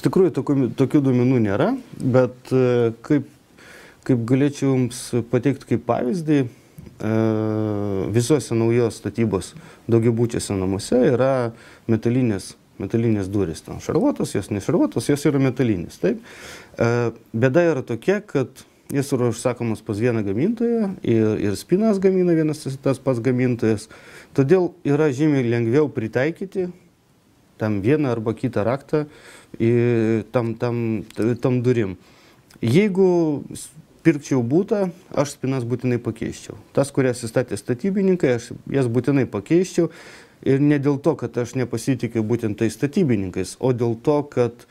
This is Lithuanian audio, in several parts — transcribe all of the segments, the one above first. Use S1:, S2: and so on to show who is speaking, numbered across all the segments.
S1: tikrųjų tokių duomenų nėra, bet kaip galėčiau jums pateikti kaip pavyzdį, visuose naujos statybos daugiabučiuose namuose yra metalinės durys. Ten šarvuotos, jos nešarvuotos, jos yra metalinės. Taip? Bėda yra tokia, kad jis yra užsakomas pas vieną gamintoją ir spynas gamina vienas tas pats gamintojas. Todėl yra žymiai lengviau pritaikyti tam vieną arba kitą raktą tam durim. Jeigu pirkčiau būtą, aš spynas būtinai pakeiščiau. Tas, kurias įstatė statybininkai, aš jas būtinai pakeiščiau. Ir ne dėl to, kad aš nepasitikiu būtent tais statybininkais, o dėl to, kad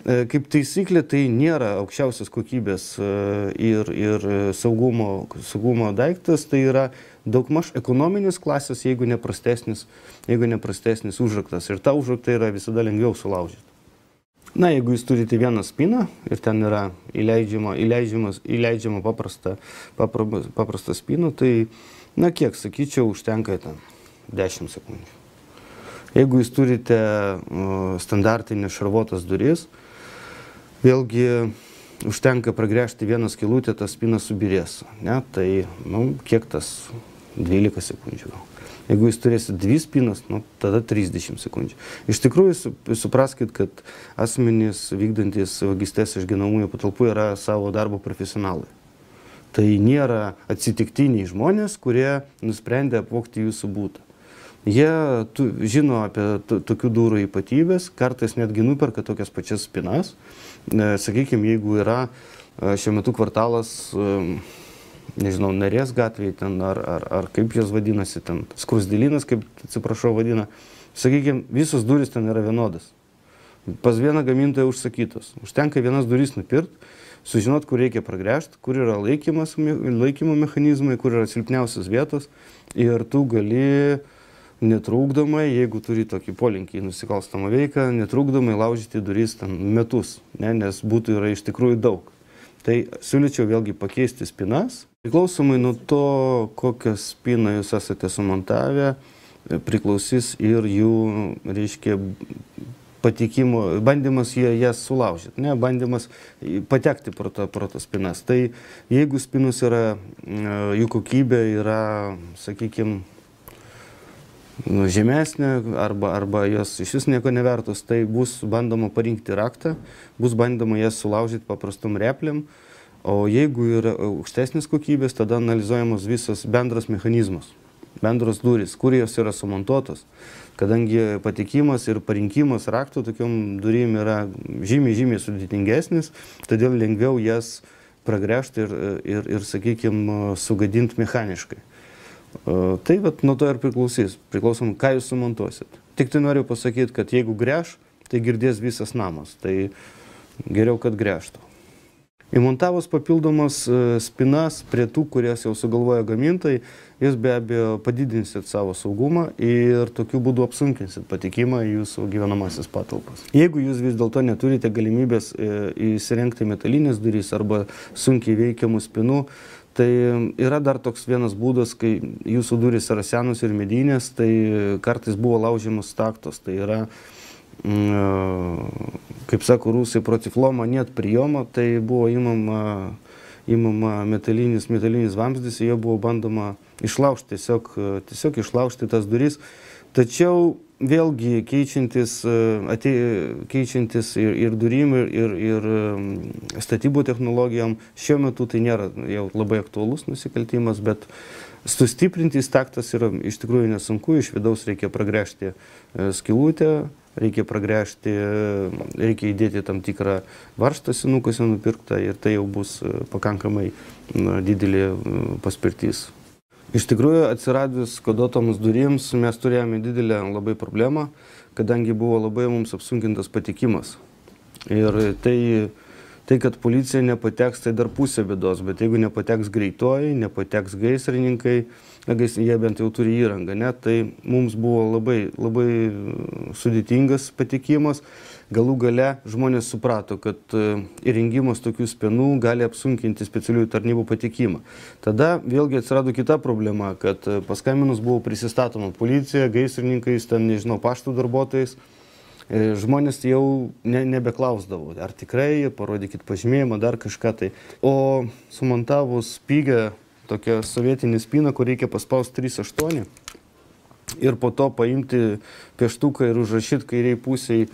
S1: kaip taisyklė tai nėra aukščiausios kokybės ir saugumo daiktas, tai yra daugmaž ekonominės klasės, jeigu neprastesnis užraktas. Ir tą užraktą yra visada lengviau sulaužyti. Na, jeigu jūs turite vieną spyną ir ten yra įleidžiama paprasta spyna, tai, na, kiek, sakyčiau, užtenka ten 10 sekundžių. Jeigu jūs turite standartinės šarvuotas duris, vėlgi užtenka pragręžti vieną skylutę, ta spyna subirės. Ne? Tai, kiek tas 12 sekundžių. Jeigu jūs turėsite 2 spynas, tada 30 sekundžių. Iš tikrųjų, supraskit, kad asmenys vykdantis vagystes iš gyvenamųjų patalpų yra savo darbo profesionalai. Tai nėra atsitiktiniai žmonės, kurie nusprendė apvogti jūsų butą. Jie žino apie tokių durų ypatybės, kartais netgi nuperka tokias pačias spynas. Sakykime, jeigu yra šiuo metu kvartalas, nežinau, Narės gatvėje ten, ar kaip jos vadinasi, ten Skrusdėlynas, kaip, atsiprašau, vadina. Sakykime, visos durys ten yra vienodas. Pas vieną gamintoją užsakytos. Užtenka vienas durys nupirkti, sužinot, kur reikia pragręžti, kur yra laikymo mechanizmai, kur yra silpniausios vietos. Ir tu gali netrukdomai, jeigu turi tokį polinkį į nusikalstamą veiką, netrukdomai laužyti duris ten metus, nes būtų yra iš tikrųjų daug. Tai siūlyčiau vėlgi pakeisti spynas. Priklausomai nuo to, kokią spyną jūs esate sumontavę, priklausys ir jų, reiškia, patikimo, bandymas jas sulaužyti, ne, bandymas patekti pro tas spynas. Tai jeigu spynus yra, jų kokybė yra, sakykime, žemesnė arba jos iš vis nieko nevertos, tai bus bandoma parinkti raktą, bus bandoma jas sulaužyti paprastom replėm, o jeigu yra aukštesnės kokybės, tada analizuojamos visas bendras mechanizmas, bendros durys, kur jos yra sumontuotos, kadangi patikimas ir parinkimas raktų tokiom durim yra žymiai sudėtingesnis, todėl lengviau jas pragręžti ir sakykime, sugadinti mechaniškai. Tai nuo to ir priklausys, priklausom, ką jūs sumontuosit. Tik tai noriu pasakyti, kad jeigu gręš, tai girdės visas namas, tai geriau, kad gręžtų. Įmontavus papildomas spynas prie tų, kurias jau sugalvoja gamintojai, jūs be abejo padidinsit savo saugumą ir tokiu būdu apsunkinsit patekimą į jūsų gyvenamasis patalpas. Jeigu jūs vis dėlto neturite galimybės įsirengti metalinės durys arba sunkiai veikiamų spynų, tai yra dar toks vienas būdas, kai jūsų durys yra senos ir medinės, tai kartais buvo laužiamas staktos. Tai yra, kaip sako rusai, protiflomo net prijomo, tai buvo imama metalinis vamzdis, jo buvo bandoma išlaužti, tiesiog išlaužti tas durys. Tačiau vėlgi keičiantis ir durim, ir statybų technologijom, šiuo metu tai nėra jau labai aktualus nusikaltimas, bet sustiprinti staktas yra iš tikrųjų nesunku, iš vidaus reikia pragręžti skylutę, reikia įdėti tam tikrą varžtą senukose nupirktą ir tai jau bus pakankamai didelė paspirtis. Iš tikrųjų, atsiradus koduotoms durims, mes turėjome didelę labai problemą, kadangi buvo labai mums apsunkintas patikimas. Ir tai, kad policija nepateks, tai dar pusė bėdos, bet jeigu nepateks greitoji, nepateks gaisrininkai, jie bent jau turi įrangą, ne, tai mums buvo labai sudėtingas patikimas. Galų gale žmonės suprato, kad įrengimas tokių spynų gali apsunkinti specialiųjų tarnybų patekimą. Tada vėlgi atsirado kita problema, kad paskambinus buvo prisistatoma policija, gaisrininkais, ten, nežinau, pašto darbuotojais. Žmonės jau nebeklausdavo, ar tikrai, parodykit pažymėjimą, dar kažką tai. O sumontavus spygę, tokią sovietinį spyną, kur reikia paspausti 3.8 ir po to paimti pieštuką ir užrašyti kairiai pusiai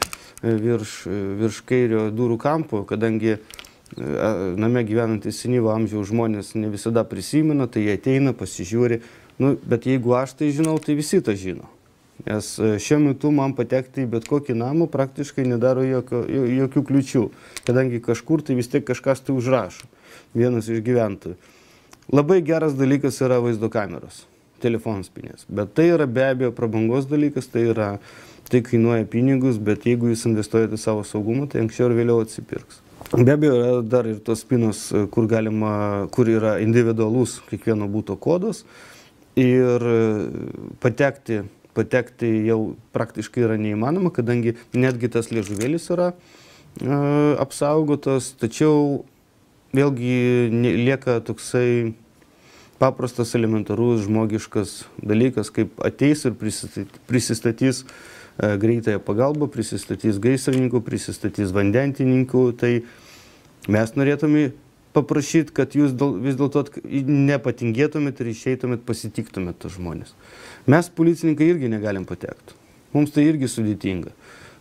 S1: virš kairio durų kampo, kadangi name gyvenantys senyvo amžiaus žmonės ne visada prisimena, tai jie ateina, pasižiūri. Nu, bet jeigu aš tai žinau, tai visi tą žino. Nes šiuo metu man patekti į bet kokį namą praktiškai nedaro jokių kliučių, kadangi kažkur tai vis tiek kažkas tai užrašo, vienas iš gyventojų. Labai geras dalykas yra vaizdo kameros, telefonų spynės, bet tai yra be abejo prabangos dalykas, tai kainuoja pinigus, bet jeigu jūs investuojate savo saugumą, tai anksčiau ir vėliau atsipirks. Be abejo, yra dar ir tos spynos, kur yra individualus kiekvieno būto kodas ir patekti jau praktiškai yra neįmanoma, kadangi netgi tas liežuvėlis yra apsaugotas, tačiau vėlgi lieka toksai paprastas, elementarus, žmogiškas dalykas, kaip ateis ir prisistatys greitąją pagalbą, prisistatys gaisrininkų, prisistatys vandentininkų, tai mes norėtume paprašyti, kad jūs vis dėlto nepatingėtumėt ir išeitumėt, pasitiktumėt tos žmonės. Mes, policininkai, irgi negalim patekti. Mums tai irgi sudėtinga.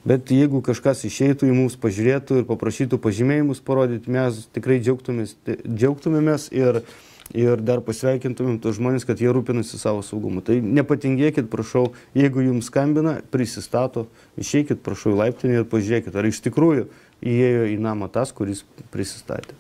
S1: Bet jeigu kažkas išeitų į mus, pažiūrėtų ir paprašytų pažymėjimus parodyti, mes tikrai džiaugtumėmės ir dar pasveikintumėm tos žmonės, kad jie rūpinasi savo saugumu. Tai nepatingėkit, prašau, jeigu jums skambina, prisistato, išeikit, prašau, į laiptinę ir pažiūrėkit, ar iš tikrųjų įėjo į namą tas, kuris prisistatė.